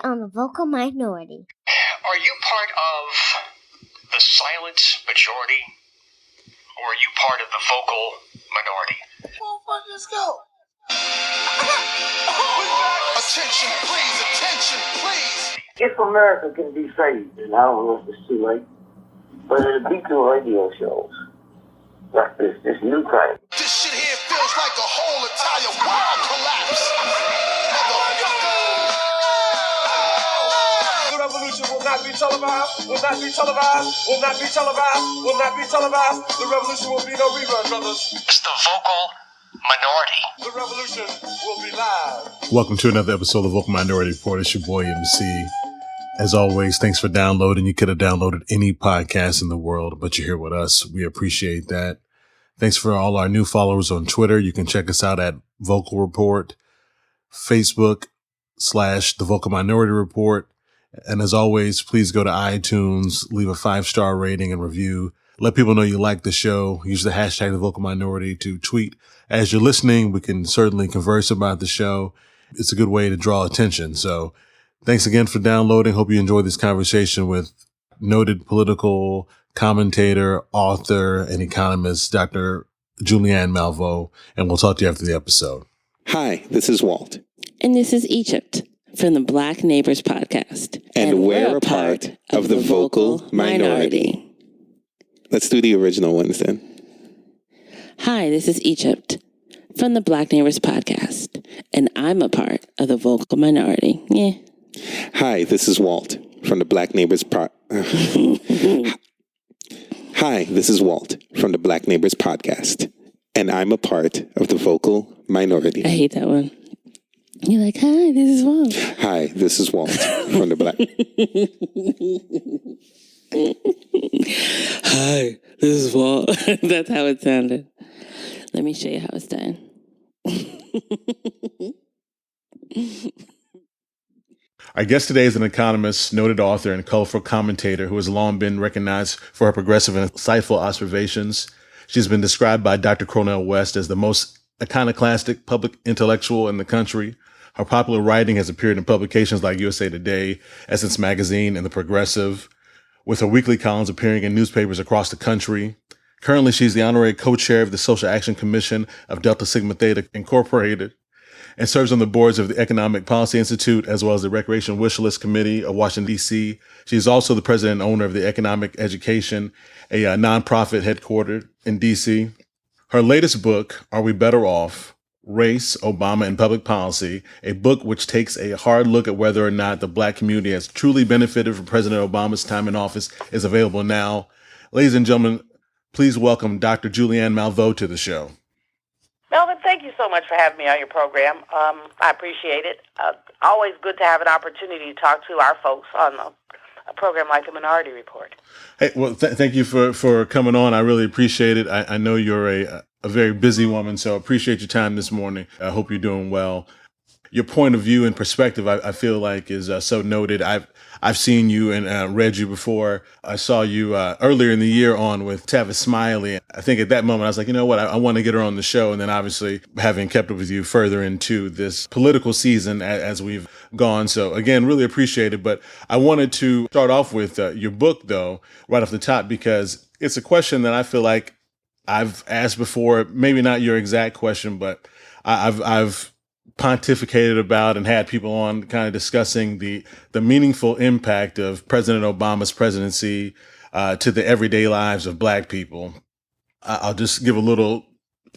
on the vocal minority. Are you part of the silent majority? Or are you part of the vocal minority? Well, let's go. Attention, please. If America can be saved, and I don't know if it's too late, but it'll be through radio shows like this new kind. This shit here feels like a whole entire world collapse. The revolution will not be televised, will not be televised, will not be televised, will not be televised. The revolution will be no rerun, brothers. It's the vocal minority. The revolution will be live. Welcome to another episode of Vocal Minority Report. It's your boy MC. As always, thanks for downloading. You could have downloaded any podcast in the world, but you're here with us. We appreciate that. Thanks for all our new followers on Twitter. You can check us out at Vocal Report, Facebook / The Vocal Minority Report. And as always, please go to iTunes, leave a 5-star rating and review. Let people know you like the show. Use the hashtag The Vocal Minority to tweet. As you're listening, we can certainly converse about the show. It's a good way to draw attention. So thanks again for downloading. Hope you enjoyed this conversation with noted political commentator, author, and economist, Dr. Julianne Malveaux. And we'll talk to you after the episode. Hi, this is Walt. And this is Egypt from the Black Neighbors podcast. And we're a part of the vocal minority. Let's do the original ones then. Hi, this is Egypt from the Black Neighbors podcast. And I'm a part of the vocal minority. Yeah. Hi, this is Walt from the Black Neighbors Hi, this is Walt from the Black Neighbors podcast. And I'm a part of the vocal minority. I hate that one. You're like, hi, this is Walt. Hi, this is Walt from the Black... Hi, this is Walt. That's how it sounded. Let me show you how it's done. Our guest today is an economist, noted author, and colorful commentator who has long been recognized for her progressive and insightful observations. She's been described by Dr. Cornel West as the most iconoclastic public intellectual in the country. Her popular writing has appeared in publications like USA Today, Essence Magazine, and The Progressive, with her weekly columns appearing in newspapers across the country. Currently, she's the honorary co-chair of the Social Action Commission of Delta Sigma Theta Incorporated and serves on the boards of the Economic Policy Institute as well as the Recreation Wish List Committee of Washington, D.C. She is also the president and owner of the Economic Education, a nonprofit headquartered in D.C. Her latest book, Are We Better Off? Race, Obama, and Public Policy, a book which takes a hard look at whether or not the Black community has truly benefited from President Obama's time in office, is available now. Ladies and gentlemen, please welcome Dr. Julianne Malveaux to the show. Melvin, thank you so much for having me on your program. I appreciate it. Always good to have an opportunity to talk to our folks on a program like the Minority Report. Hey, well, thank you for coming on. I really appreciate it. I know you're a very busy woman, so appreciate your time this morning. I hope you're doing well. Your point of view and perspective, I feel like, is so noted. I've seen you and read you before. I saw you earlier in the year on with Tavis Smiley. I think at that moment I was like, you know what, I want to get her on the show. And then obviously having kept up with you further into this political season as we've gone. So again, really appreciate it. But I wanted to start off with your book, though, right off the top, because it's a question that I feel like I've asked before. Maybe not your exact question, but I've pontificated about and had people on kind of discussing the meaningful impact of President Obama's presidency to the everyday lives of Black people. I'll just give a little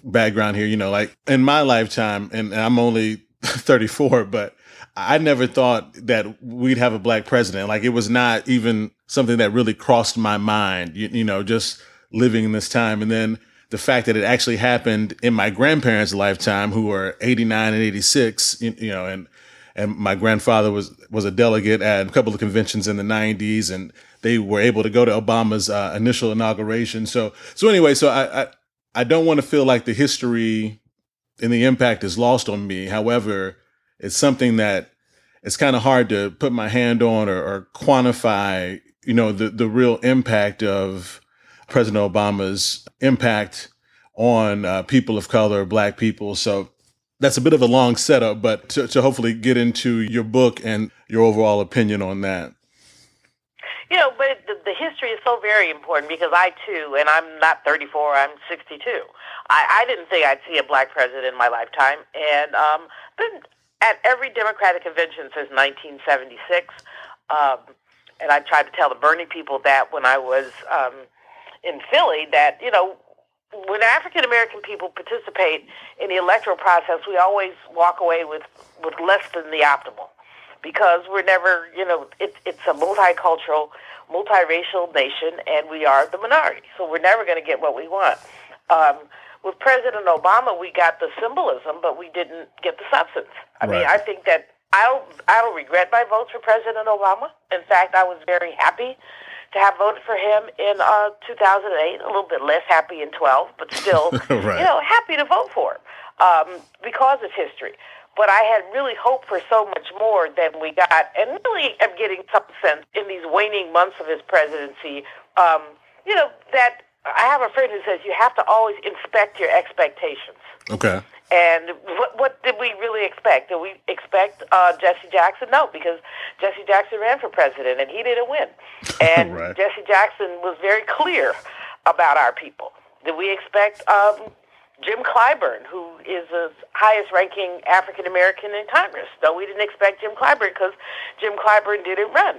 background here. You know, like in my lifetime, and I'm only 34, but I never thought that we'd have a Black president. Like, it was not even something that really crossed my mind, you know, just living in this time. And then the fact that it actually happened in my grandparents' lifetime, who were 89 and 86, you know, and my grandfather was a delegate at a couple of conventions in the 90s, and they were able to go to Obama's initial inauguration. So anyway, I don't want to feel like the history and the impact is lost on me. However, it's something that it's kind of hard to put my hand on or quantify, you know, the real impact of President Obama's impact on people of color, Black people. So that's a bit of a long setup, but to hopefully get into your book and your overall opinion on that. But the history is so very important because I, too, and I'm not 34, I'm 62. I didn't think I'd see a black president in my lifetime. And been at every Democratic convention since 1976. And I tried to tell the Bernie people that when I was in Philly that, when African American people participate in the electoral process, we always walk away with less than the optimal. Because we're never, it's a multicultural, multiracial nation, and we are the minority. So we're never going to get what we want. With President Obama, we got the symbolism, but we didn't get the substance. I mean, I think that I don't regret my votes for President Obama. In fact, I was very happy to have voted for him in 2008, a little bit less happy in 12, but still, happy to vote for him because of history. But I had really hoped for so much more than we got, and really am getting some sense in these waning months of his presidency, that I have a friend who says you have to always inspect your expectations. Okay. And what did we really expect? Did we expect Jesse Jackson? No, because Jesse Jackson ran for president, and he didn't win. And Jesse Jackson was very clear about our people. Did we expect Jim Clyburn, who is the highest-ranking African-American in Congress? No, we didn't expect Jim Clyburn because Jim Clyburn didn't run.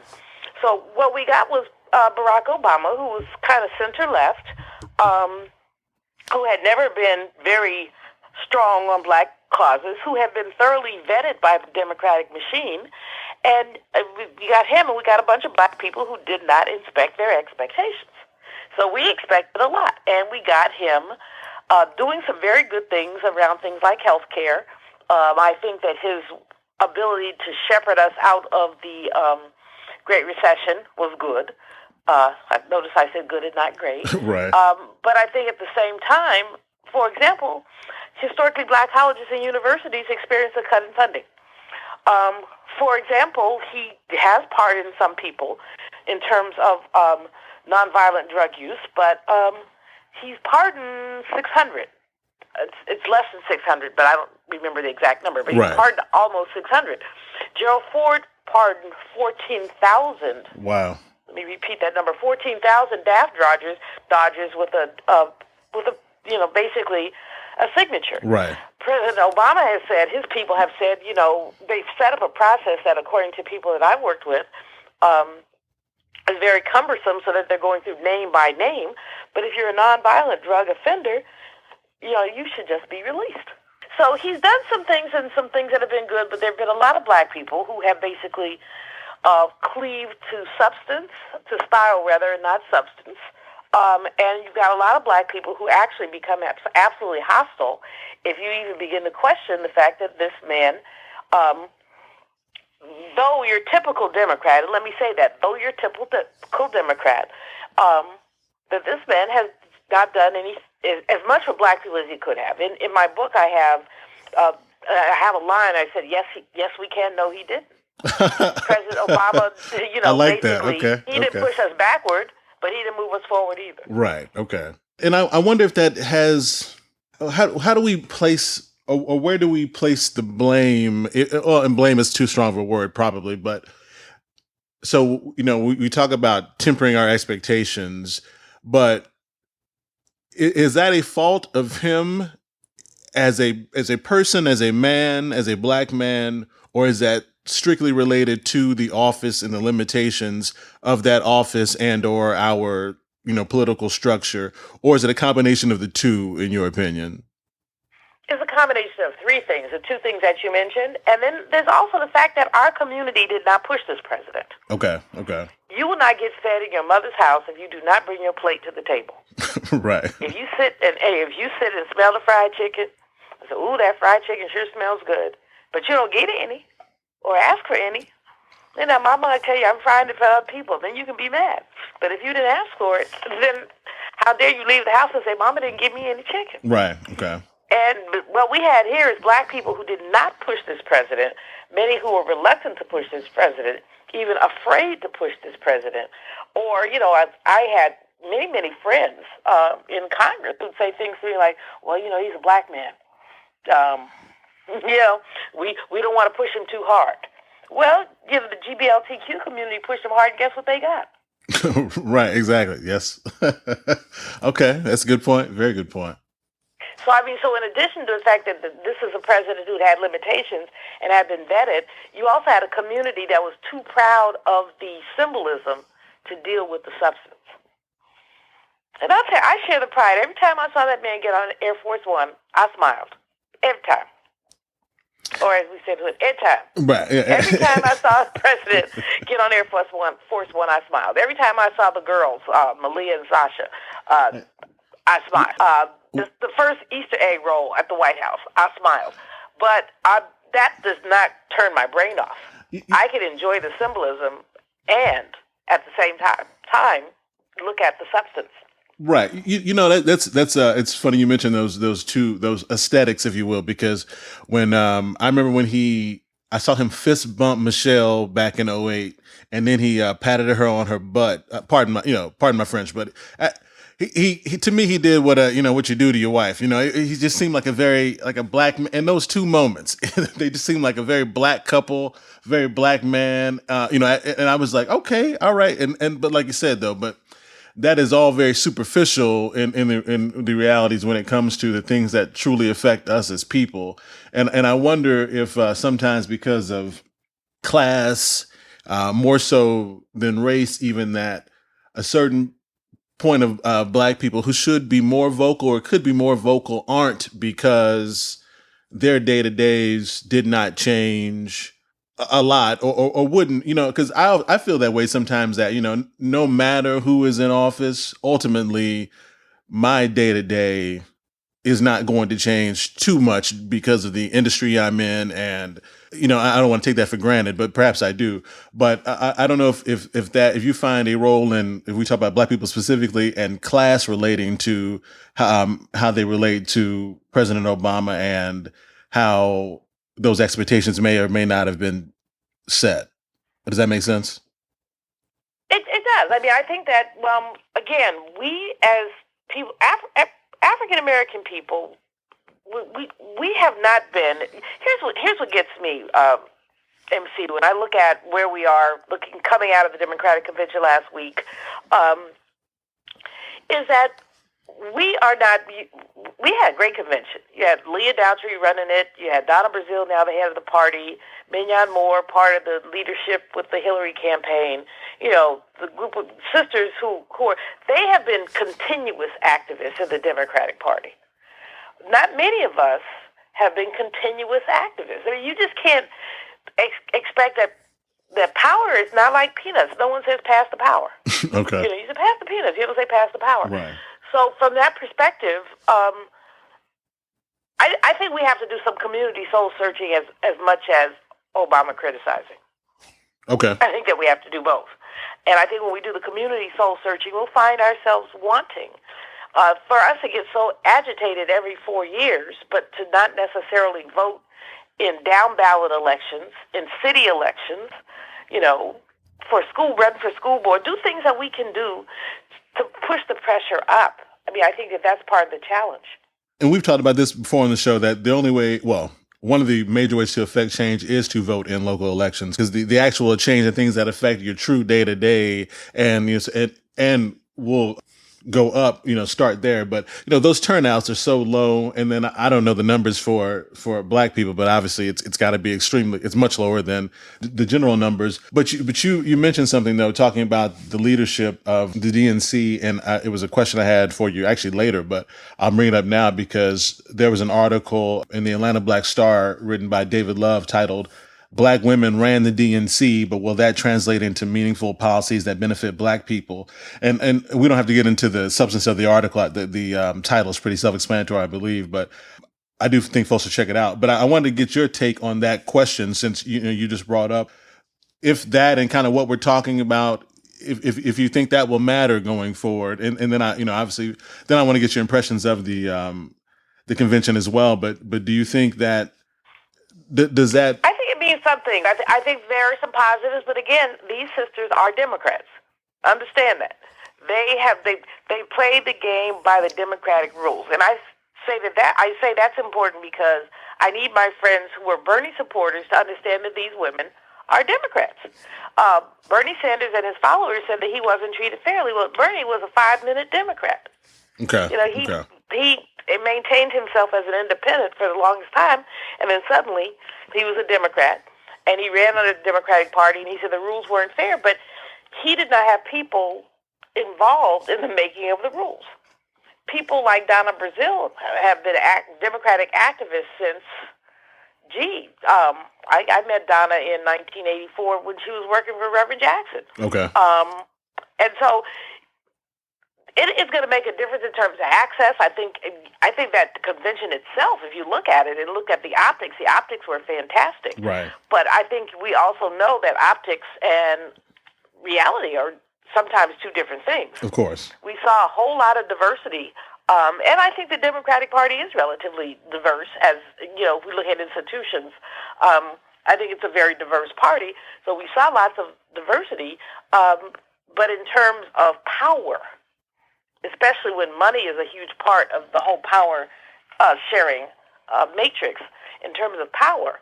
So what we got was Barack Obama, who was kind of center-left, who had never been very strong on black causes, who had been thoroughly vetted by the Democratic machine. And we got him, and we got a bunch of black people who did not inspect their expectations. So we expected a lot, and we got him doing some very good things around things like health care. I think that his ability to shepherd us out of the Great Recession was good. Notice I said good and not great. Right. But I think at the same time, for example, historically black colleges and universities experienced a cut in funding. For example, he has pardoned some people in terms of nonviolent drug use, but he's pardoned 600. It's less than 600, but I don't remember the exact number. But he's pardoned almost 600. Gerald Ford pardoned 14,000. Wow. Let me repeat that number: 14,000 DAF dodgers with a basically a signature. Right. President Obama has said, his people have said, they've set up a process that, according to people that I've worked with, is very cumbersome, so that they're going through name by name. But if you're a nonviolent drug offender, you should just be released. So he's done some things, and some things that have been good, but there have been a lot of black people who have basically cleaved to substance, to style rather, and not substance. And you've got a lot of black people who actually become absolutely hostile if you even begin to question the fact that this man, though you're typical Democrat, and let me say that, though you're typical Democrat, that this man has not done as much for black people as he could have. In my book, I have a line. I said, yes, we can. No, he didn't. President Obama, I like basically, that. Okay. He didn't push us backward, but he didn't move us forward either. Right. Okay. And I wonder if that has, how do we place, or where do we place the blame? And blame is too strong of a word, probably. But so, we talk about tempering our expectations, but is that a fault of him as a person, as a man, as a black man, or is that strictly related to the office and the limitations of that office and or our, political structure? Or is it a combination of the two, in your opinion? It's a combination of three things, the two things that you mentioned. And then there's also the fact that our community did not push this president. Okay. You will not get fed in your mother's house if you do not bring your plate to the table. Right. If you sit and smell the fried chicken, and say, ooh, that fried chicken sure smells good, but you don't get any or ask for any, then mama will tell you, I'm frying it for other people. Then you can be mad. But if you didn't ask for it, then how dare you leave the house and say, mama didn't give me any chicken. Right, okay. And what we had here is black people who did not push this president, many who were reluctant to push this president, even afraid to push this president. Or, I had many friends in Congress who'd say things to me like, well, he's a black man. We don't want to push them too hard. Well, the GBLTQ community pushed them hard, and guess what they got? Right, exactly. Yes. Okay, that's a good point. Very good point. So, so in addition to the fact that this is a president who had limitations and had been vetted, you also had a community that was too proud of the symbolism to deal with the substance. And I'll tell you, I share the pride. Every time I saw that man get on Air Force One, I smiled. Every time. Or as we said, every time. Right. Yeah. Every time I saw the president get on Air Force One, I smiled. Every time I saw the girls, Malia and Sasha, I smiled. The first Easter egg roll at the White House, I smiled. But that does not turn my brain off. I can enjoy the symbolism and, at the same time, look at the substance. Right. That's it's funny you mentioned those aesthetics, if you will, because when I remember when I saw him fist bump Michelle back in 2008, and then he patted her on her butt. Pardon my French, but he to me he did what you do to your wife. He just seemed like a black man. And those two moments, they just seemed like a very black couple, very black man. And I was like, okay, all right, but like you said though, but that is all very superficial in the realities when it comes to the things that truly affect us as people. And I wonder if sometimes because of class, more so than race, even that a certain point of black people who should be more vocal or could be more vocal aren't, because their day-to-days did not change a lot or wouldn't, because I feel that way sometimes, that, no matter who is in office, ultimately my day-to-day is not going to change too much because of the industry I'm in. And, I don't want to take that for granted, but perhaps I do. But I don't know if you find a role in, if we talk about black people specifically, and class relating to how they relate to President Obama and how those expectations may or may not have been set. Does that make sense? It does. I think that, again, we as people, African American people, we have not been. Here's what gets me, MC, when I look at where we are, coming out of the Democratic Convention last week, is that we had a great convention. You had Leah Doutry running it. You had Donna Brazile, now the head of the party. Mignon Moore, part of the leadership with the Hillary campaign. The group of sisters they have been continuous activists in the Democratic Party. Not many of us have been continuous activists. You just can't expect that power is not like peanuts. No one says pass the power. Okay. You say pass the peanuts. You don't say pass the power. Right. So from that perspective, I think we have to do some community soul searching as much as Obama criticizing. Okay. I think that we have to do both. And I think when we do the community soul searching, we'll find ourselves wanting for us to get so agitated every 4 years, but to not necessarily vote in down ballot elections, in city elections, run for school board, do things that we can do to push the pressure up. I think that that's part of the challenge. And we've talked about this before on the show, that the only way, one of the major ways to affect change is to vote in local elections, because the actual change and things that affect your true day to day and will go up, start there. But, those turnouts are so low. And then I don't know the numbers for black people, but obviously it's got to be it's much lower than the general numbers. But you mentioned something though, talking about the leadership of the DNC. And it was a question I had for you actually later, but I'll bring it up now because there was an article in the Atlanta Black Star written by David Love titled "Black Women Ran the DNC, but will that translate into meaningful policies that benefit Black people?" And we don't have to get into the substance of the article. The title is pretty self-explanatory, I believe, but I do think folks should check it out. But I wanted to get your take on that question, since you just brought up if that and kind of what we're talking about, if you think that will matter going forward. And then obviously then I want to get your impressions of the convention as well. But do you think that does that? I think it means something. I think there are some positives, but again, these sisters are Democrats. Understand that. They played the game by the Democratic rules, and I I say that's important because I need my friends who are Bernie supporters to understand that these women are Democrats. Bernie Sanders and his followers said that he wasn't treated fairly. Well, Bernie was a 5-minute Democrat. Okay. You know, he maintained himself as an independent for the longest time, and then suddenly he was a Democrat, and he ran on the Democratic Party, and he said the rules weren't fair, but he did not have people involved in the making of the rules. People like Donna Brazile have been Democratic activists since, I met Donna in 1984 when she was working for Reverend Jackson. Okay. And so it is going to make a difference in terms of access. I think that the convention itself, if you look at it and look at the optics were fantastic. Right. But I think we also know that optics and reality are sometimes two different things. Of course. We saw a whole lot of diversity, and I think the Democratic Party is relatively diverse. As you know, if we look at institutions, I think it's a very diverse party. So we saw lots of diversity, but in terms of power, especially when money is a huge part of the whole power sharing matrix, in terms of power,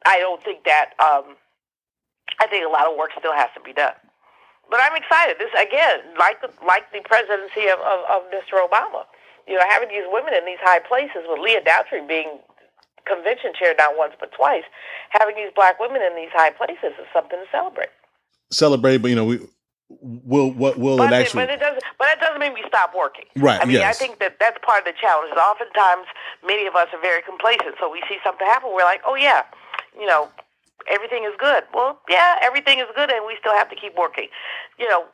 I don't think that. I think a lot of work still has to be done. But I'm excited. This, again, like the presidency of Mr. Obama, you know, having these women in these high places, with Leah Dougherty being convention chair not once but twice, having these black women in these high places is something to celebrate. Celebrate, but you know, But that doesn't mean we stop working. Right. I mean, yes. I think that's part of the challenge. Is oftentimes many of us are very complacent, so we see something happen, we're like, oh yeah, you know, everything is good. Well, yeah, everything is good, and we still have to keep working. You know,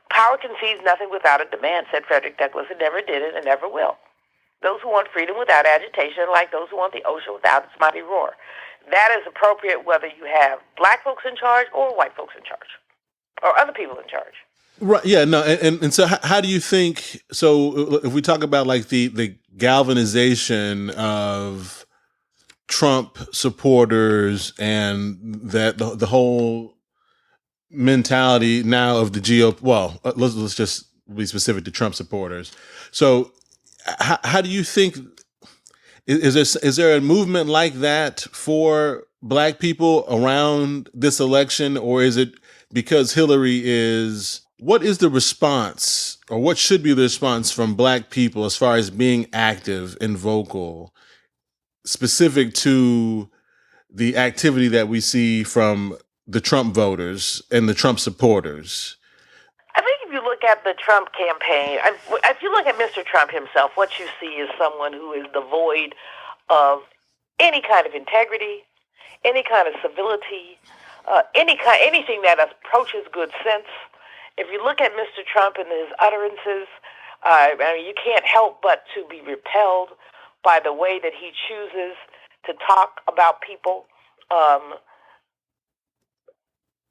power concedes nothing without a demand, said Frederick Douglass, and never did it and never will. Those who want freedom without agitation are like those who want the ocean without its mighty roar. That is appropriate whether you have black folks in charge or white folks in charge or other people in charge. Right. Yeah. No. And so how do you think, so if we talk about like the galvanization of Trump supporters and that the whole mentality now of the GOP, well, let's just be specific to Trump supporters. So how do you think, is there a movement like that for black people around this election, or is it because Hillary is, what is the response, or what should be the response from black people as far as being active and vocal, specific to the activity that we see from the Trump voters and the Trump supporters? I think if you look at the Trump campaign, if you look at Mr. Trump himself, what you see is someone who is devoid of any kind of integrity, any kind of civility, anything that approaches good sense. If you look at Mr. Trump and his utterances, I mean, you can't help but to be repelled by the way that he chooses to talk about people.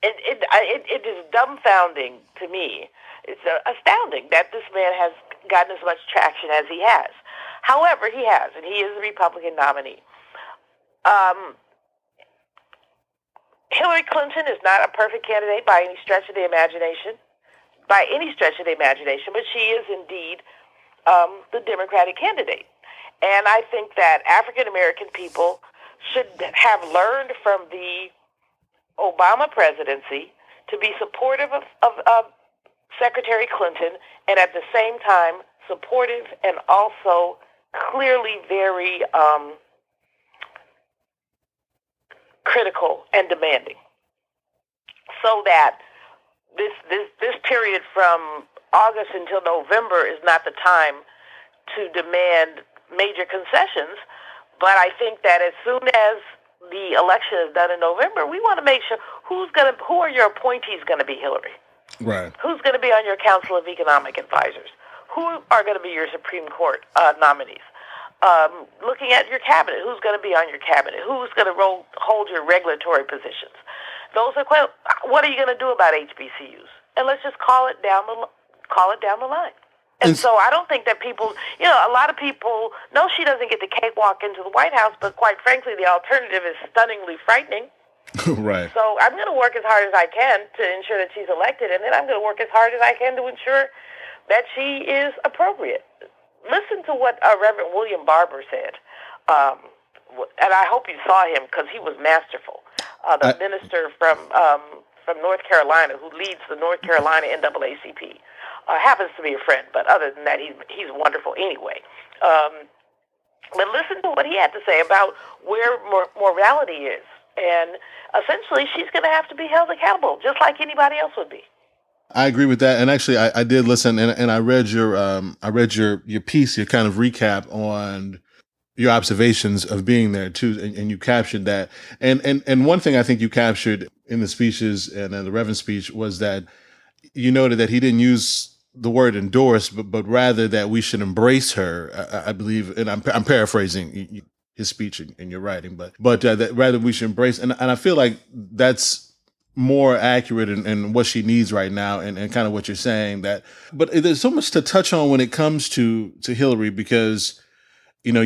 It is dumbfounding to me. It's astounding that this man has gotten as much traction as he has. However, he has, and he is the Republican nominee. Hillary Clinton is not a perfect candidate by any stretch of the imagination, but she is indeed the Democratic candidate. And I think that African American people should have learned from the Obama presidency to be supportive of Secretary Clinton, and at the same time supportive and also clearly very critical and demanding, so that this period from August until November is not the time to demand major concessions. But I think that as soon as the election is done in November, we want to make sure who are your appointees going to be, Hillary? Right. Who's going to be on your Council of Economic Advisors? Who are going to be your Supreme Court nominees? Looking at your cabinet, who's going to be on your cabinet? Who's going to hold your regulatory positions? Those are what are you going to do about HBCUs? And let's just call it down the line. And so I don't think that people, a lot of people know she doesn't get the cakewalk into the White House, but quite frankly, the alternative is stunningly frightening. Right. So I'm going to work as hard as I can to ensure that she's elected, and then I'm going to work as hard as I can to ensure that she is appropriate. listen to what Reverend William Barber said, and I hope you saw him because he was masterful. The minister from North Carolina who leads the North Carolina NAACP happens to be a friend, but other than that, he's wonderful anyway. But listen to what he had to say about where morality is, and essentially, she's going to have to be held accountable, just like anybody else would be. I agree with that, and actually, I did listen, and I read your piece, your kind of recap on your observations of being there too, and you captured that. And one thing I think you captured in the speeches and in the Reverend speech was that you noted that he didn't use the word endorse, but rather that we should embrace her. I believe, and I'm paraphrasing his speech in your writing, but that rather we should embrace, and I feel like that's more accurate in what she needs right now, and kind of what you're saying. That, but there's so much to touch on when it comes to Hillary, because when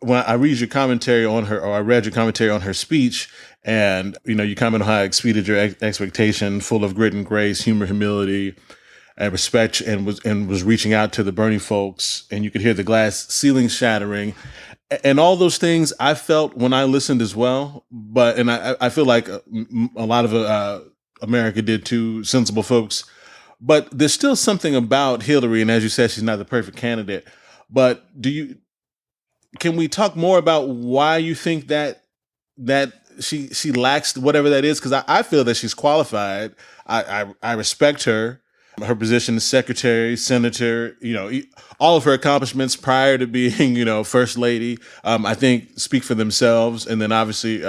I read your commentary on her, or I read your commentary on her speech, and you comment on how it exceeded your expectation, full of grit and grace, humor, humility, and respect, and was reaching out to the Bernie folks, and you could hear the glass ceiling shattering, and all those things I felt when I listened as well. But I feel like a lot of America did too, sensible folks. But there's still something about Hillary, and as you said, she's not the perfect candidate. But can we talk more about why you think that she lacks whatever that is? Because I feel that she's qualified. I respect her position as secretary, senator, all of her accomplishments prior to being, first lady, I think speak for themselves. And then obviously,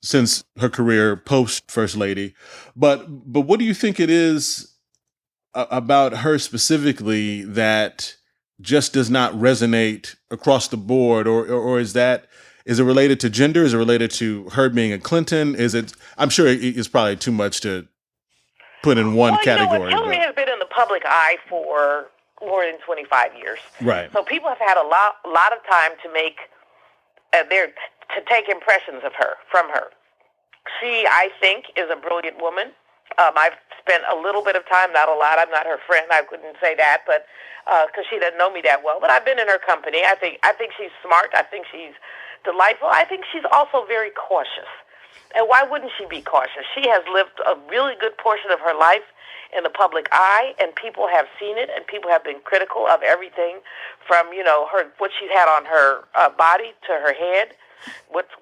since her career post first lady, but what do you think it is about her specifically that just does not resonate across the board, or is it related to gender? Is it related to her being a Clinton? I'm sure it's probably too much to put in one category. Hillary has been in the public eye for more than 25 years. Right. So people have had a lot of time to make to take impressions of her, from her. She, I think, is a brilliant woman. I've spent a little bit of time, not a lot. I'm not her friend. I couldn't say that, but because she doesn't know me that well. But I've been in her company. I think she's smart. I think she's delightful. I think she's also very cautious. And why wouldn't she be cautious? She has lived a really good portion of her life in the public eye, and people have seen it, and people have been critical of everything from what she's had on her body to her head. What's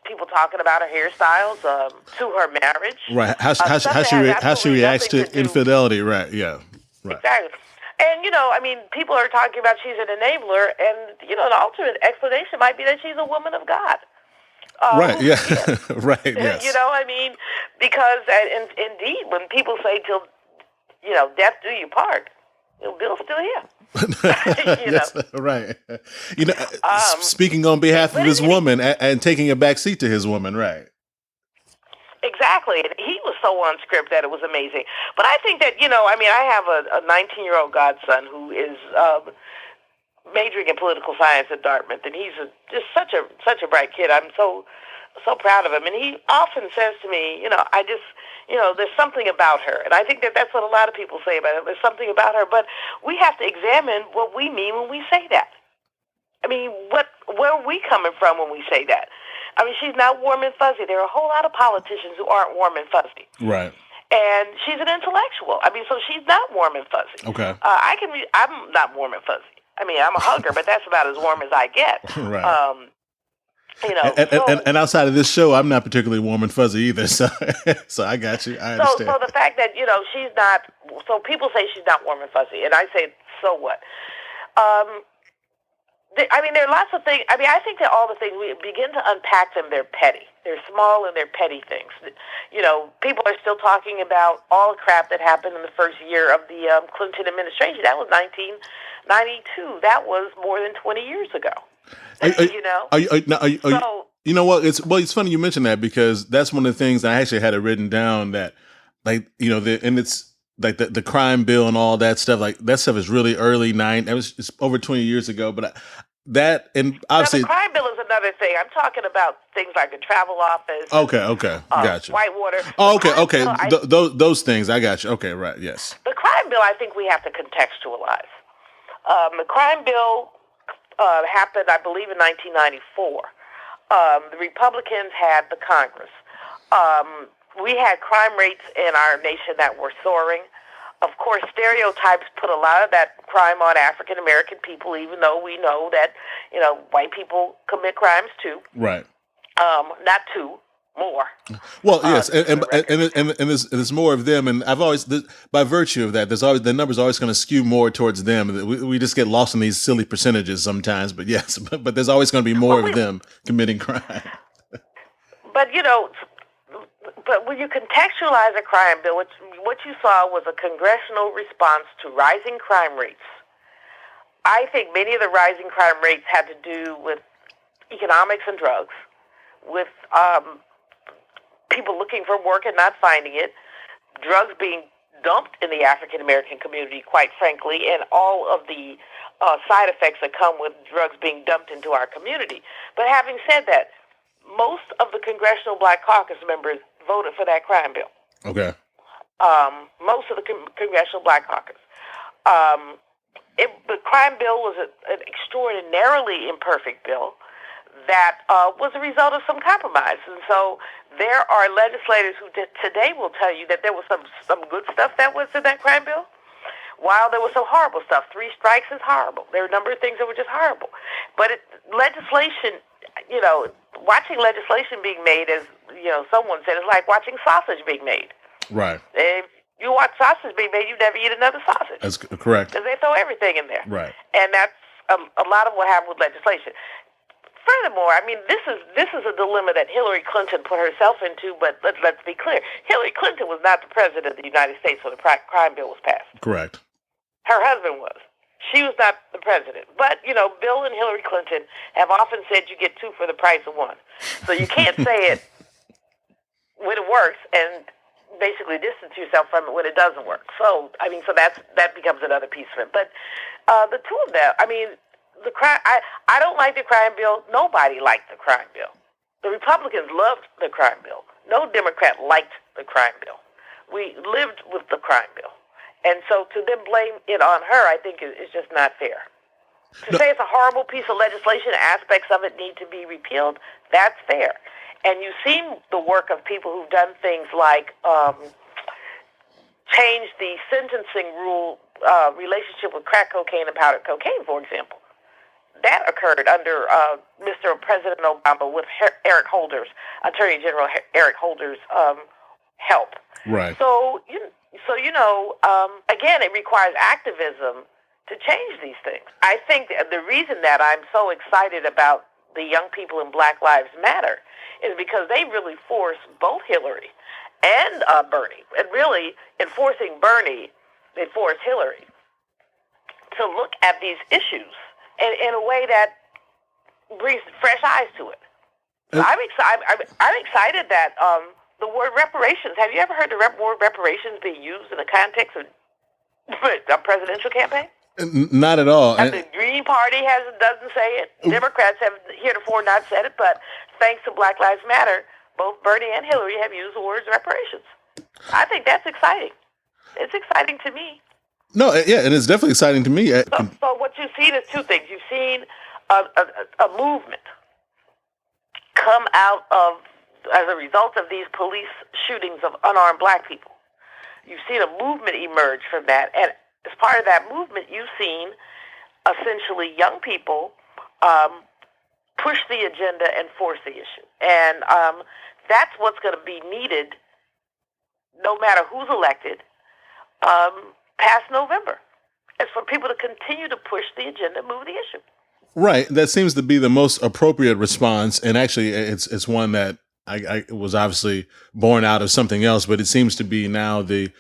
people talking about her hairstyles to her marriage? Right. How she reacts to infidelity? Right. Yeah. Right. Exactly. And people are talking about she's an enabler, and the ultimate explanation might be that she's a woman of God. Right. Yeah. Right. Yes. Because indeed, when people say till death do you part, Bill's still here. Yes, right. Speaking on behalf of his woman and taking a back seat to his woman, right? Exactly. And he was so on script that it was amazing. But I think that, I have a 19-year-old godson who is majoring in political science at Dartmouth, and he's just such a bright kid. I'm so proud of him. And he often says to me, there's something about her. And I think that that's what a lot of people say about her. There's something about her. But we have to examine what we mean when we say that. I mean, where are we coming from when we say that? I mean, she's not warm and fuzzy. There are a whole lot of politicians who aren't warm and fuzzy. Right. And she's an intellectual. I mean, so she's not warm and fuzzy. Okay. I'm not warm and fuzzy. I mean, I'm a hugger, but that's about as warm as I get. Right. And outside of this show, I'm not particularly warm and fuzzy either. So I got you. I understand. So the fact that she's not. So people say she's not warm and fuzzy, and I say, so what? There are lots of things. I mean, I think that all the things we begin to unpack them, they're petty. They're small and they're petty things. People are still talking about all the crap that happened in the first year of the Clinton administration. That was 1992. That was more than 20 years ago. You know what? It's funny you mention that, because that's one of the things I actually had it written down that, and it's like the crime bill and all that stuff. Like that stuff is really early it's over 20 years ago. But and obviously the crime bill is another thing. I'm talking about things like the travel office. Okay, gotcha. Whitewater. Oh, okay. Those things, I got you. Okay, right, yes. The crime crime bill, I think we have to contextualize. The crime bill happened, I believe, in 1994. The Republicans had the Congress. We had crime rates in our nation that were soaring. Of course, stereotypes put a lot of that crime on African American people, even though we know that, white people commit crimes too. Right. Not two, more. Well, yes, and there's more of them, and I've always, by virtue of that, there's always the numbers always going to skew more towards them. We just get lost in these silly percentages sometimes, but yes, but there's always going to be more of them committing crime. But when you contextualize a crime bill, what you saw was a congressional response to rising crime rates. I think many of the rising crime rates had to do with economics and drugs, with people looking for work and not finding it, drugs being dumped in the African American community, quite frankly, and all of the side effects that come with drugs being dumped into our community. But having said that, most of the Congressional Black Caucus members voted for that crime bill. Okay. Most of the Congressional Black Caucus. The crime bill was an extraordinarily imperfect bill that was a result of some compromise. And so there are legislators who today will tell you that there was some good stuff that was in that crime bill, while there was some horrible stuff. 3 strikes is horrible. There are a number of things that were just horrible. But legislation, watching legislation being made, as someone said, it's like watching sausage being made. Right. If you watch sausage being made, you never eat another sausage. That's correct. Because they throw everything in there. Right. And that's a lot of what happened with legislation. Furthermore, this is a dilemma that Hillary Clinton put herself into, but let's be clear. Hillary Clinton was not the president of the United States when the crime bill was passed. Correct. Her husband was. She was not the president. But, Bill and Hillary Clinton have often said you get 2 for the price of 1. So you can't say it when it works and basically distance yourself from it when it doesn't work. So, so that becomes another piece of it. But the two of them, the crime, I don't like the crime bill. Nobody liked the crime bill. The Republicans loved the crime bill. No Democrat liked the crime bill. We lived with the crime bill. And so to then blame it on her, I think is just not fair. To say it's a horrible piece of legislation, aspects of it need to be repealed, that's fair. And you've seen the work of people who've done things like change the sentencing rule relationship with crack cocaine and powdered cocaine, for example. That occurred under Mr. President Obama with Eric Holder's, Attorney General Eric Holder's help. Right. So again, it requires activism to change these things. I think the reason that I'm so excited about the young people in Black Lives Matter is because they really forced both Hillary and Bernie. And really, enforcing Bernie, they forced Hillary to look at these issues in a way that brings fresh eyes to it. So I'm excited that the word reparations. Have you ever heard the word reparations being used in the context of a presidential campaign? Not at all. The Green Party doesn't say it. Democrats have heretofore not said it, but thanks to Black Lives Matter, both Bernie and Hillary have used the words reparations. I think that's exciting. It's exciting to me. No, yeah, and it's definitely exciting to me. So what you've seen is two things. You've seen a movement come out of, as a result of these police shootings of unarmed black people. You've seen a movement emerge from that, and as part of that movement, you've seen essentially young people push the agenda and force the issue. And that's what's going to be needed no matter who's elected past November. It's for people to continue to push the agenda, move the issue. Right. That seems to be the most appropriate response. And actually, it's one that I was obviously born out of something else, but it seems to be now the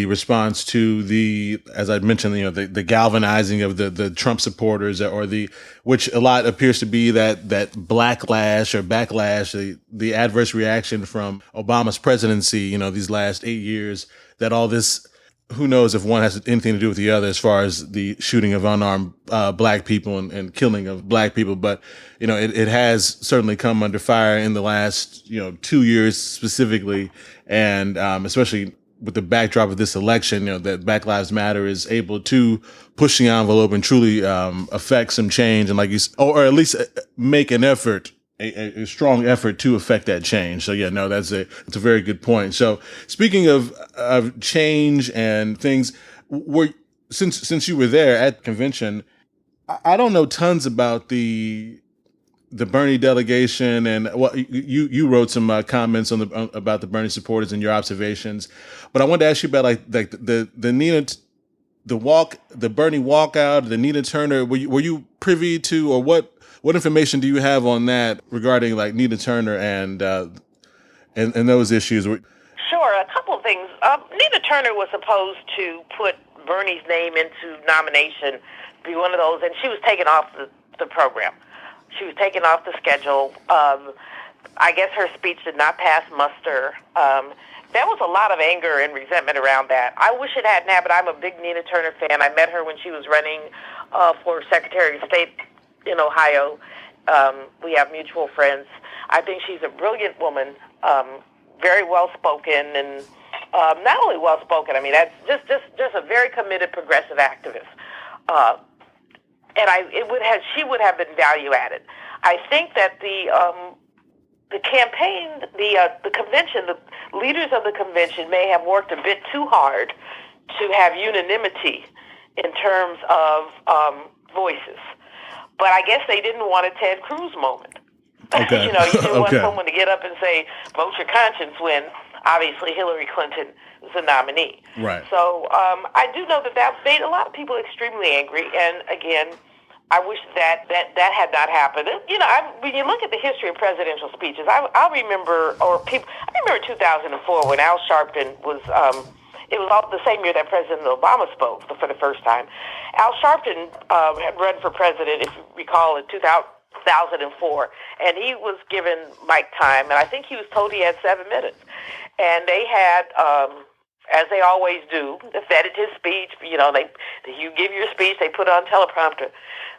response to the, as I mentioned, the galvanizing of the Trump supporters, or which a lot appears to be that backlash, the adverse reaction from Obama's presidency, these last 8 years, that all this, who knows if one has anything to do with the other as far as the shooting of unarmed black people and killing of black people. But, it has certainly come under fire in the last, 2 years specifically. And especially with the backdrop of this election, that Black Lives Matter is able to push the envelope and truly affect some change, and or at least make an effort, a strong effort to affect that change. So yeah, no, that's a very good point. So speaking of change and things, since you were there at the convention, I don't know tons about the Bernie delegation, and you wrote some comments about the Bernie supporters and your observations, but I wanted to ask you about like the Bernie walkout, the Nina Turner. Were you privy to, or what information do you have on that regarding like Nina Turner and those issues? Sure, a couple of things. Nina Turner was supposed to put Bernie's name into nomination, be one of those, and she was taken off the program. She was taken off the schedule. I guess her speech did not pass muster. There was a lot of anger and resentment around that. I wish it hadn't happened. I'm a big Nina Turner fan. I met her when she was running for Secretary of State in Ohio. We have mutual friends. I think she's a brilliant woman, very well-spoken, and not only well-spoken, I mean, that's just a very committed progressive activist. And she would have been value added. I think that the campaign, the convention, the leaders of the convention may have worked a bit too hard to have unanimity in terms of voices. But I guess they didn't want a Ted Cruz moment. Okay. You didn't want someone to get up and say, vote your conscience, when obviously Hillary Clinton was the nominee. Right. So I do know that made a lot of people extremely angry. And again, I wish that had not happened. When you look at the history of presidential speeches, I remember 2004 when Al Sharpton was, it was the same year that President Obama spoke for the first time. Al Sharpton had run for president, if you recall, in 2004, and he was given mic time, and I think he was told he had 7 minutes. And they had, as they always do, they vetted his speech. You give your speech, they put it on teleprompter.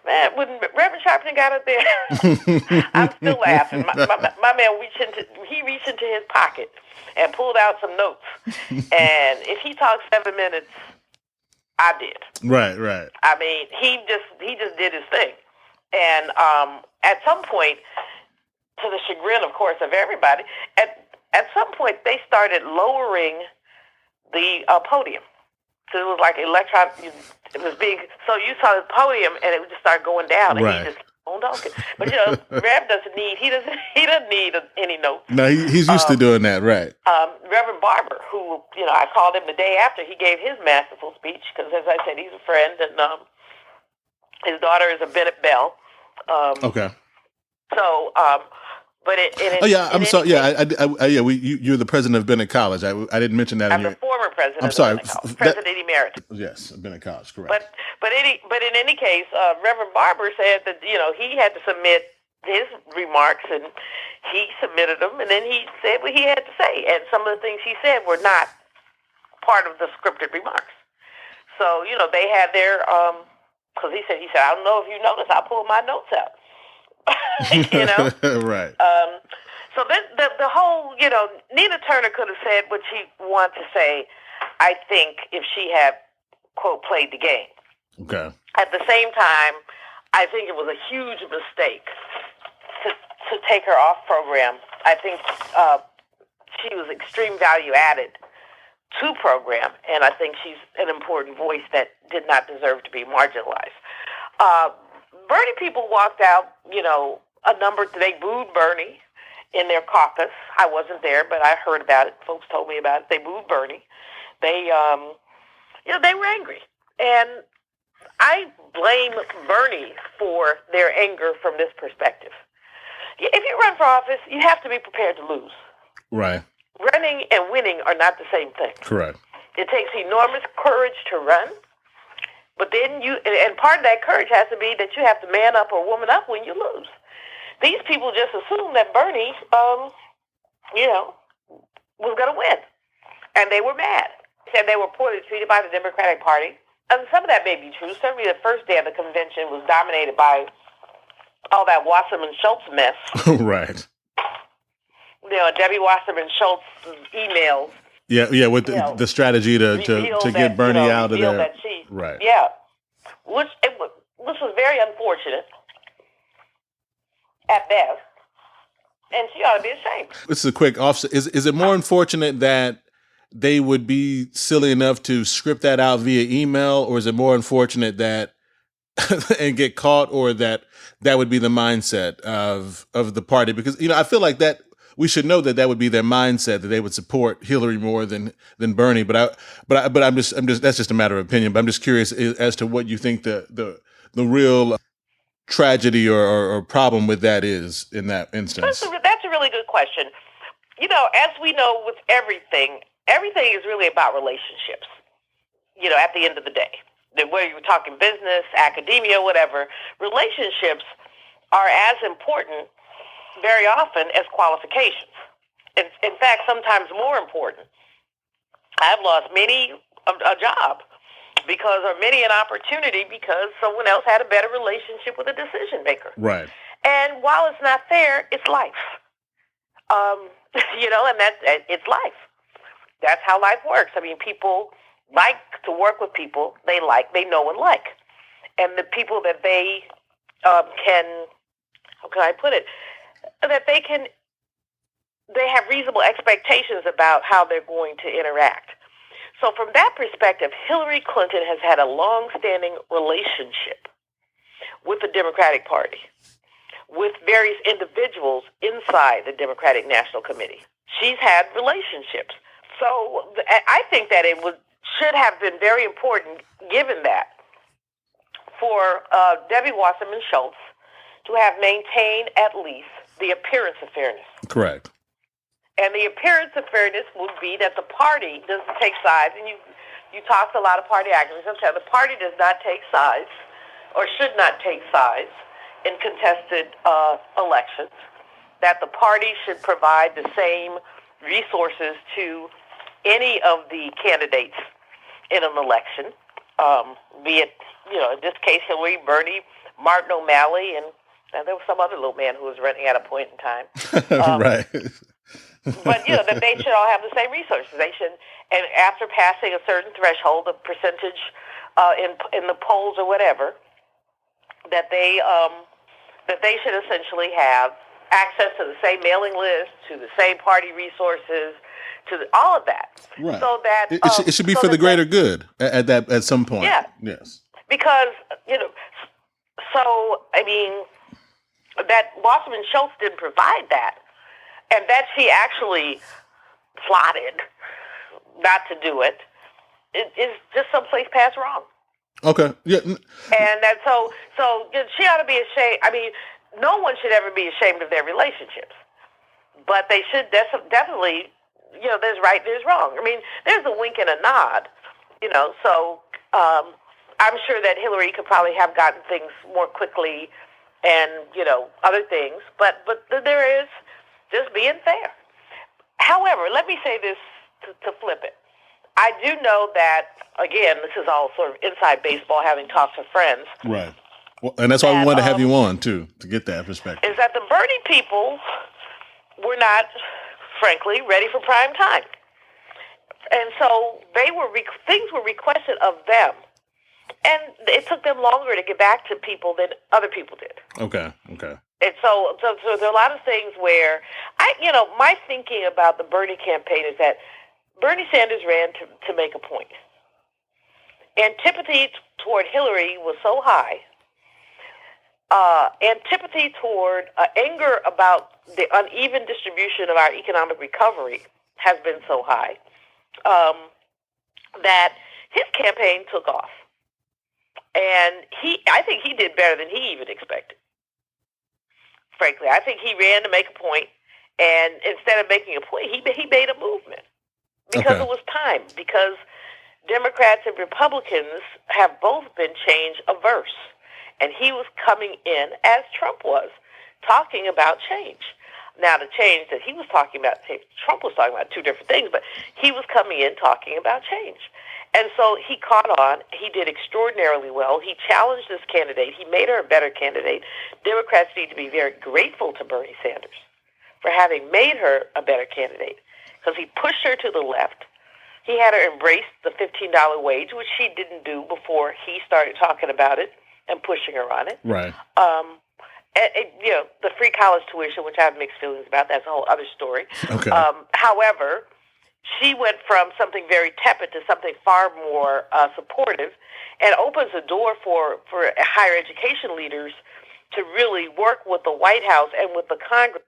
Man, when Reverend Sharpton got up there, I'm still laughing. My man reached into his pocket and pulled out some notes. And if he talked 7 minutes, I did. Right. I mean, he just did his thing. And at some point, to the chagrin, of course, of everybody, at some point they started lowering the podium. So it was like electron. It was big. So you saw the podium, and it would just start going down, and right. He just okay. But Rev doesn't need. He doesn't need any notes. No, he's used to doing that, right? Reverend Barber, who I called him the day after he gave his masterful speech, because as I said, he's a friend, and his daughter is a Bennett Bell. Okay. So, but you're the president of Bennett College. I didn't mention that. I'm the former president. I'm sorry, President Emeritus. Yes, Bennett College, correct. But in any case, Reverend Barber said that he had to submit his remarks, and he submitted them, and then he said what he had to say, and some of the things he said were not part of the scripted remarks. So they had their because he said I don't know if you noticed, I pulled my notes out. Right. So the whole, Nina Turner could have said what she wanted to say, I think, if she had, quote, played the game. Okay. At the same time, I think it was a huge mistake to take her off program. I think she was extreme value added to program, and I think she's an important voice that did not deserve to be marginalized. Bernie people walked out, they booed Bernie in their caucus. I wasn't there, but I heard about it. Folks told me about it. They booed Bernie. They, they were angry. And I blame Bernie for their anger from this perspective. If you run for office, you have to be prepared to lose. Right. Running and winning are not the same thing. Correct. It takes enormous courage to run. But then and part of that courage has to be that you have to man up or woman up when you lose. These people just assumed that Bernie, was going to win. And they were mad. And they were poorly treated by the Democratic Party. And some of that may be true. Certainly the first day of the convention was dominated by all that Wasserman Schultz mess. Right. Debbie Wasserman Schultz's emails Yeah, with the strategy to get Bernie out of there. That she, right. Yeah, which was very unfortunate at best, and she ought to be ashamed. This is a quick offset. Is it more unfortunate that they would be silly enough to script that out via email, or is it more unfortunate that and get caught, or that would be the mindset of the party? Because I feel like that we should know that would be their mindset, that they would support Hillary more than Bernie. But I'm just that's just a matter of opinion. But I'm just curious as to what you think the real tragedy or problem with that is in that instance. That's a really good question. As we know with everything is really about relationships. At the end of the day, whether you're talking business, academia, whatever, relationships are as important very often as qualifications. In fact, sometimes more important. I've lost many a job or many an opportunity because someone else had a better relationship with a decision maker. Right. And while it's not fair, it's life. And it's life. That's how life works. I mean, people like to work with people they know and like. And the people that they can, how can I put it, that they have reasonable expectations about how they're going to interact. So from that perspective, Hillary Clinton has had a long-standing relationship with the Democratic Party, with various individuals inside the Democratic National Committee. She's had relationships. So I think that should have been very important, given that, for Debbie Wasserman Schultz to have maintained at least the appearance of fairness. Correct. And the appearance of fairness would be that the party doesn't take sides. And you talk to a lot of party activists. The party does not take sides, or should not take sides, in contested elections. That the party should provide the same resources to any of the candidates in an election, be it, in this case, Hillary, Bernie, Martin O'Malley, and there was some other little man who was running at a point in time. Right. But, that they should all have the same resources. They should, and after passing a certain threshold, a percentage in the polls or whatever, that they should essentially have access to the same mailing list, to the same party resources, to all of that. Right. So that it should be for the greater good at some point. Yeah. Yes. Because so I mean, that Wasserman Schultz didn't provide that, and that she actually plotted not to do it is just someplace past wrong. Okay. Yeah. And that so she ought to be ashamed. I mean, no one should ever be ashamed of their relationships, but they should definitely. There's right, there's wrong. I mean, there's a wink and a nod. So I'm sure that Hillary could probably have gotten things more quickly, and other things. But there is just being fair. However, let me say this to flip it. I do know that, again, this is all sort of inside baseball, having talked to friends. Right. Well, and that's why we wanted to have you on, too, to get that perspective. Is that the Bernie people were not, frankly, ready for prime time. And so things were requested of them. And it took them longer to get back to people than other people did. Okay. And so there are a lot of things where my thinking about the Bernie campaign is that Bernie Sanders ran to make a point. Antipathy toward Hillary was so high. Antipathy toward anger about the uneven distribution of our economic recovery has been so high that his campaign took off. And I think he did better than he even expected. Frankly, I think he ran to make a point, and instead of making a point, he made a movement because it was time. Because Democrats and Republicans have both been change averse, and he was coming in as Trump was, talking about change. Now, the change that he was talking about, Trump was talking about two different things, but he was coming in talking about change. And so he caught on. He did extraordinarily well. He challenged this candidate. He made her a better candidate. Democrats need to be very grateful to Bernie Sanders for having made her a better candidate, because he pushed her to the left He had her embrace the $15 wage, which she didn't do before he started talking about it and pushing her on it. Right. The free college tuition, which I have mixed feelings about, that's a whole other story. Okay. However, she went from something very tepid to something far more supportive, and opens a door for higher education leaders to really work with the White House and with the Congress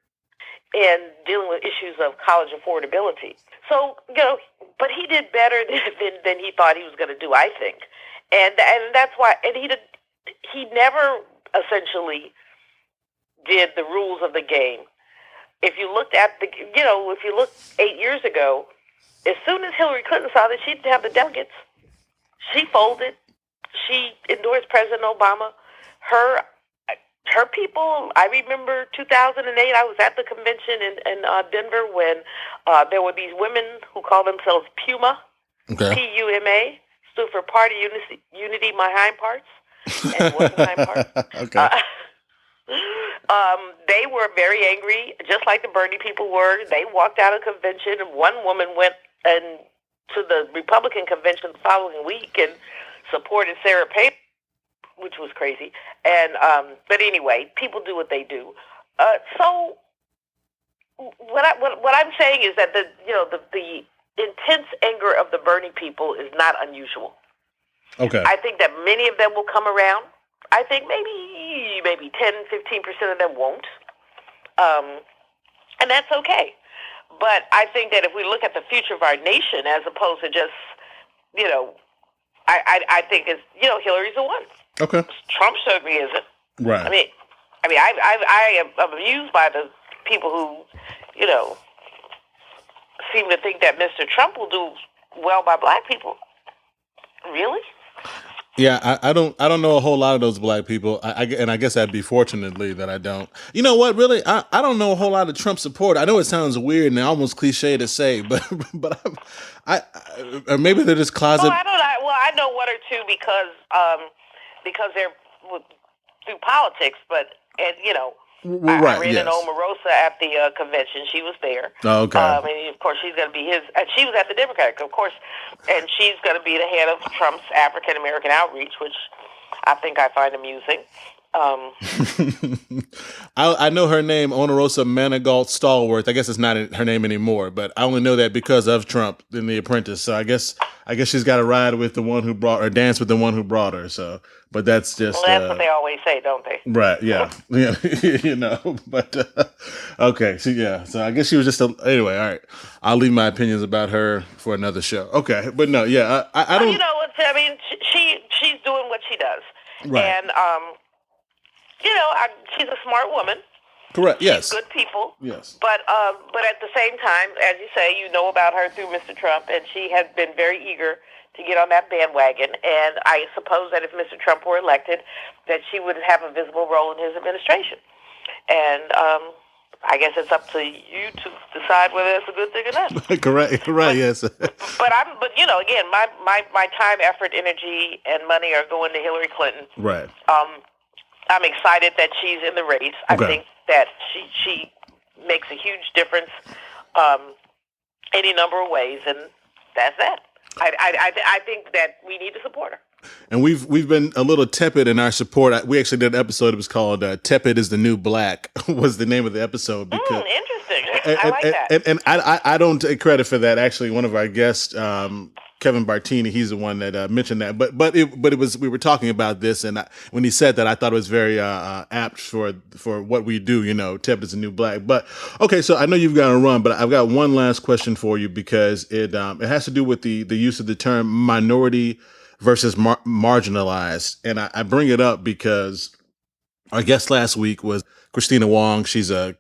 in dealing with issues of college affordability. So, but he did better than he thought he was going to do, I think. And that's why, and he never essentially did the rules of the game. If you looked at if you look 8 years ago, as soon as Hillary Clinton saw that she didn't have the delegates, she folded. She endorsed President Obama. Her people, I remember 2008, I was at the convention in Denver when there were these women who called themselves Puma, okay. P-U-M-A, stood for Party Unity My Hind Parts, and it wasn't hind parts. Okay. They were very angry, just like the Bernie people were. They walked out of convention, and one woman went to the Republican convention the following week and supported Sarah Palin, which was crazy. And but anyway, people do what they do. So what I'm saying is that the intense anger of the Bernie people is not unusual. Okay. I think that many of them will come around. I think maybe 10-15% of them won't, and that's okay. But I think that if we look at the future of our nation, as opposed to just I think it's Hillary's the one. Okay. Trump certainly isn't. Right. I mean, I am amused by the people who seem to think that Mr. Trump will do well by black people. Really? Yeah, I don't know a whole lot of those black people, and I guess that'd be fortunately that I don't. You know what? Really, I don't know a whole lot of Trump support. I know it sounds weird and almost cliche to say, but or maybe they're just closet. Well, I don't know. Well, I know one or two because they're through politics, but right, I ran yes. into Omarosa at the convention. She was there. Oh, okay. And of course, she's going to be his. And she was at the Democratic, of course, and she's going to be the head of Trump's African American outreach, which I think I find amusing. I know her name, Omarosa Manigault Stallworth. I guess it's not her name anymore, but I only know that because of Trump in The Apprentice. So I guess she's got to ride with the one who brought her, dance with the one who brought her. So, but that's just that's what they always say, don't they? Right? Yeah, yeah. But okay. So yeah. So I guess she was just anyway. All right. I'll leave my opinions about her for another show. Okay. But no. Yeah. I don't. She's doing what she does, right. And she's a smart woman. Correct. Yes. She's good people. Yes. But at the same time, as you say, you know about her through Mr. Trump, and she has been very eager to get on that bandwagon. And I suppose that if Mr. Trump were elected, that she would have a visible role in his administration. And I guess it's up to you to decide whether it's a good thing or not. Correct. Right. Yes. But again, my time, effort, energy, and money are going to Hillary Clinton. Right. I'm excited that she's in the race. Okay. I think that she makes a huge difference any number of ways, and that's that. I think that we need to support her. And we've been a little tepid in our support. We actually did an episode. It was called "Tepid is the New Black." Was the name of the episode. Because, interesting. I like that. And I don't take credit for that. Actually, one of our guests, Kevin Bartini, he's the one that mentioned that. But it was, we were talking about this, and when he said that, I thought it was very apt for what we do. Tepid is the new black. But okay, so I know you've got to run, but I've got one last question for you because it has to do with the use of the term minority versus marginalized, and I bring it up because our guest last week was Christina Wong. She's a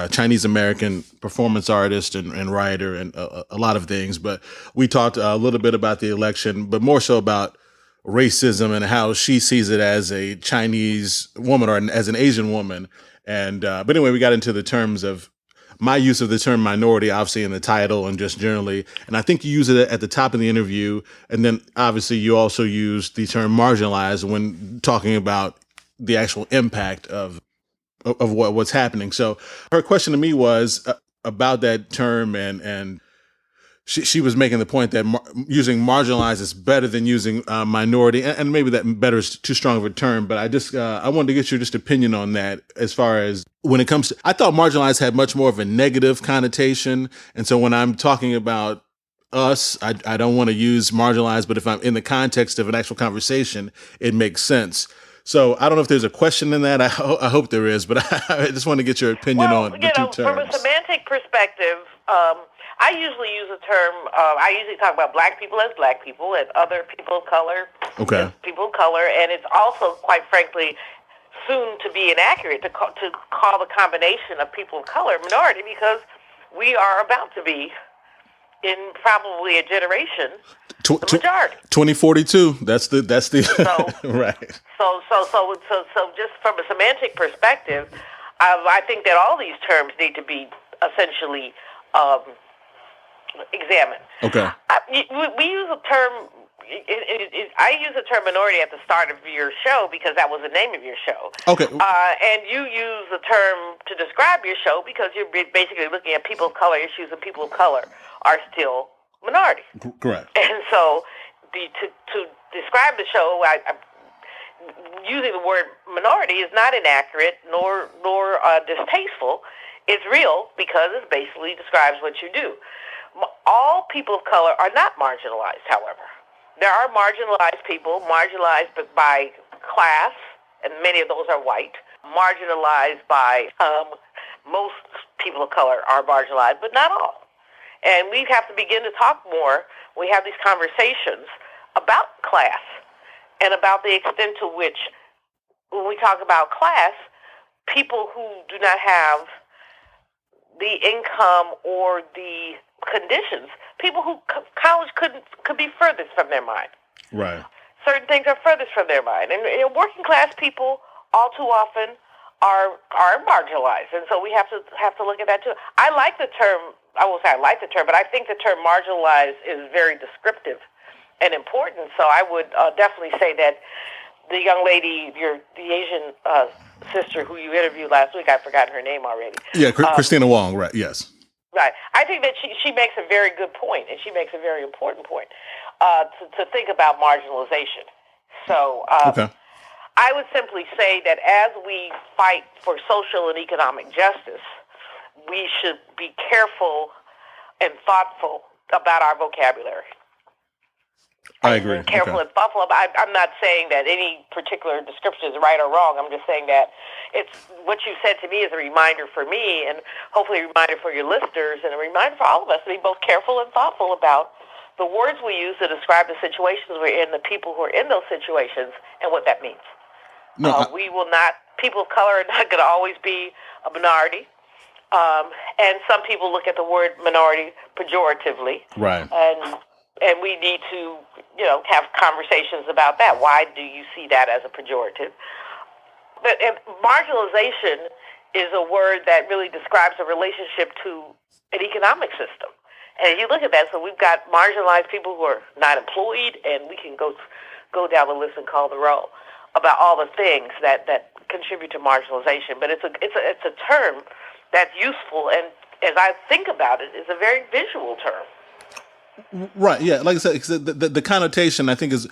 Chinese American performance artist and writer and a lot of things. But we talked a little bit about the election, but more so about racism and how she sees it as a Chinese woman or as an Asian woman. And but anyway, we got into the terms of my use of the term minority, obviously in the title and just generally. And I think you use it at the top of the interview. And then obviously you also use the term marginalized when talking about the actual impact of what's happening. So her question to me was about that term and she was making the point that using marginalized is better than using minority, and maybe that better is too strong of a term. But I wanted to get your just opinion on that as far as when it comes to. I thought marginalized had much more of a negative connotation, and so when I'm talking about us, I don't want to use marginalized, but if I'm in the context of an actual conversation, it makes sense. So I don't know if there's a question in that. I hope there is, but I just want to get your opinion on the two terms. From a semantic perspective, I usually use a term. I usually talk about black people as black people and other people of color as people of color, and it's also, quite frankly, soon to be inaccurate to call the combination of people of color minority, because we are about to be, in probably a generation, the majority. 2042. That's the right. So just from a semantic perspective, I think that all these terms need to be essentially examined. Okay. We use a term. I use the term minority at the start of your show because that was the name of your show. Okay. And you use the term to describe your show because you're basically looking at people of color issues, and people of color are still minority. Correct. And so to describe the show, using the word minority is not inaccurate nor distasteful. It's real because it basically describes what you do. All people of color are not marginalized, however. There are marginalized people, marginalized by class, and many of those are white. Marginalized by most people of color are marginalized, but not all. And we have to begin to talk more. We have these conversations about class and about the extent to which, when we talk about class, people who do not have the income or the conditions, people who college could be furthest from their mind. Right. Certain things are furthest from their mind. And working class people all too often are marginalized. And so we have to look at that too. I like the term, I won't say I like the term, but I think the term marginalized is very descriptive and important. So I would definitely say that the young lady, the Asian sister who you interviewed last week, I've forgotten her name already. Yeah, Christina Wong, right, yes. Right. I think that she makes a very good point, and she makes a very important point to think about marginalization. So okay. I would simply say that as we fight for social and economic justice, we should be careful and thoughtful about our vocabulary. I agree. Careful and thoughtful. I'm not saying that any particular description is right or wrong. I'm just saying that it's what you said to me is a reminder for me, and hopefully a reminder for your listeners, and a reminder for all of us to be both careful and thoughtful about the words we use to describe the situations we're in, the people who are in those situations, and what that means. No, we will not. People of color are not going to always be a minority, and some people look at the word minority pejoratively. Right. And we need to, have conversations about that. Why do you see that as a pejorative? But marginalization is a word that really describes a relationship to an economic system. And if you look at that, so we've got marginalized people who are not employed, and we can go down the list and call the roll about all the things that contribute to marginalization. But it's a term that's useful, and as I think about it, is a very visual term. Right. Yeah. Like I said, the connotation I think is,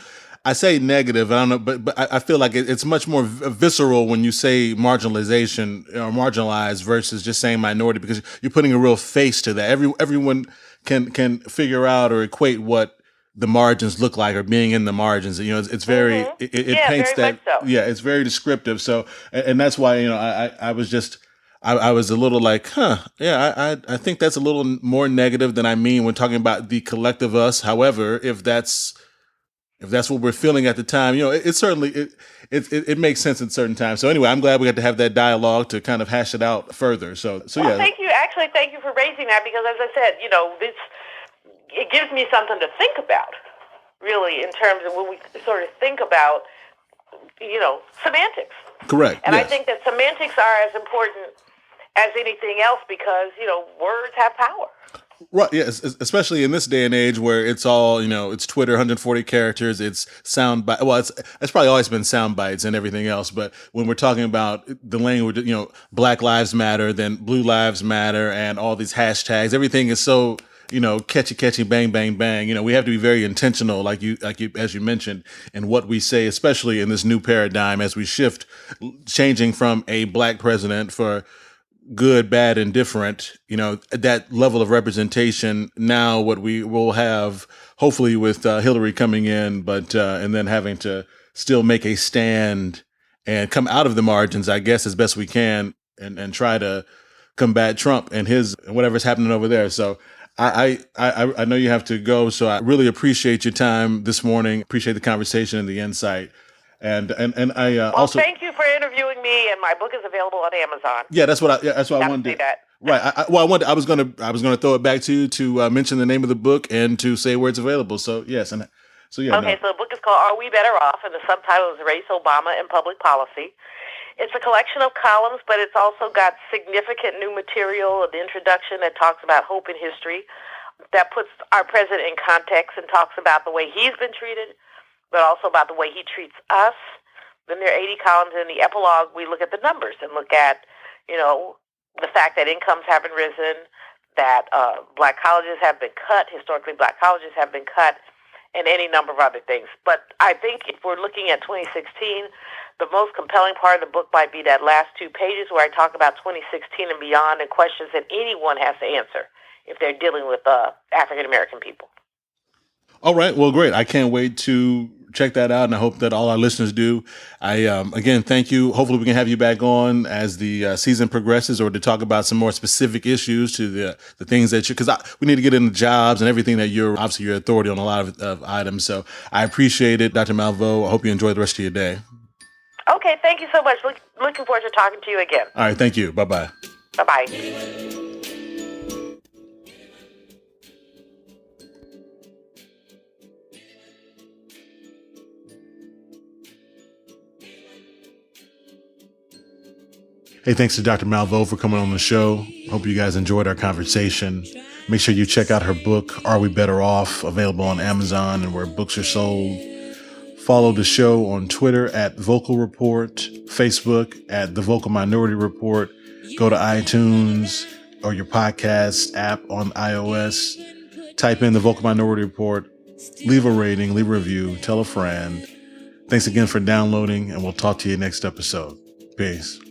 I say negative. I don't know, but I feel like it's much more visceral when you say marginalization or marginalized versus just saying minority, because you're putting a real face to that. Everyone can figure out or equate what the margins look like, or being in the margins. It's very it paints very that. Much so. Yeah, it's very descriptive. So, and that's why I was just. I was a little like, I think that's a little more negative than I mean when talking about the collective us. However, if that's what we're feeling at the time, it certainly it makes sense at certain times. So anyway, I'm glad we got to have that dialogue to kind of hash it out further. So yeah. Thank you. Actually, thank you for raising that, because as I said, it gives me something to think about, really, in terms of when we sort of think about, semantics. Correct. And yes. I think that semantics are as important as anything else, because, words have power. Right, yeah, especially in this day and age where it's all, it's Twitter, 140 characters, it's sound bite. Well, it's probably always been sound bites and everything else. But when we're talking about the language, Black Lives Matter, then Blue Lives Matter, and all these hashtags, everything is so, catchy, bang, bang, bang. We have to be very intentional, as you mentioned, in what we say, especially in this new paradigm as we shift, changing from a black president for good, bad, and different, that level of representation. Now what we will have, hopefully with Hillary coming in, and then having to still make a stand and come out of the margins, I guess, as best we can, and try to combat Trump and whatever's happening over there. So I know you have to go. So I really appreciate your time this morning. Appreciate the conversation and the insight. And I also thank you for interviewing me, and my book is available on Amazon. Yeah, that's what I wanted to say that. Right. I was gonna throw it back to you to mention the name of the book and to say where it's available. So yes, so yeah. Okay, so the book is called "Are We Better Off?" and the subtitle is "Race, Obama, and Public Policy." It's a collection of columns, but it's also got significant new material, the introduction that talks about hope in history, that puts our president in context and talks about the way he's been treated, but also about the way he treats us. Then there are 80 columns. In the epilogue, we look at the numbers and look at, the fact that incomes haven't risen, that black colleges have been cut, historically black colleges have been cut, and any number of other things. But I think if we're looking at 2016, the most compelling part of the book might be that last 2 pages where I talk about 2016 and beyond and questions that anyone has to answer if they're dealing with African-American people. All right. Well, great. I can't wait to check that out, and I hope that all our listeners do. Again, thank you. Hopefully we can have you back on as the season progresses, or to talk about some more specific issues to the things that because we need to get into jobs and everything that you're obviously your authority on a lot of items. So I appreciate it, Dr. Malveaux. I hope you enjoy the rest of your day. Okay. Thank you so much. Looking forward to talking to you again. All right. Thank you. Bye-bye. Bye-bye. Hey, thanks to Dr. Malveaux for coming on the show. Hope you guys enjoyed our conversation. Make sure you check out her book, Are We Better Off? Available on Amazon and where books are sold. Follow the show on Twitter at Vocal Report, Facebook at The Vocal Minority Report. Go to iTunes or your podcast app on iOS. Type in The Vocal Minority Report. Leave a rating, leave a review, tell a friend. Thanks again for downloading, and we'll talk to you next episode. Peace.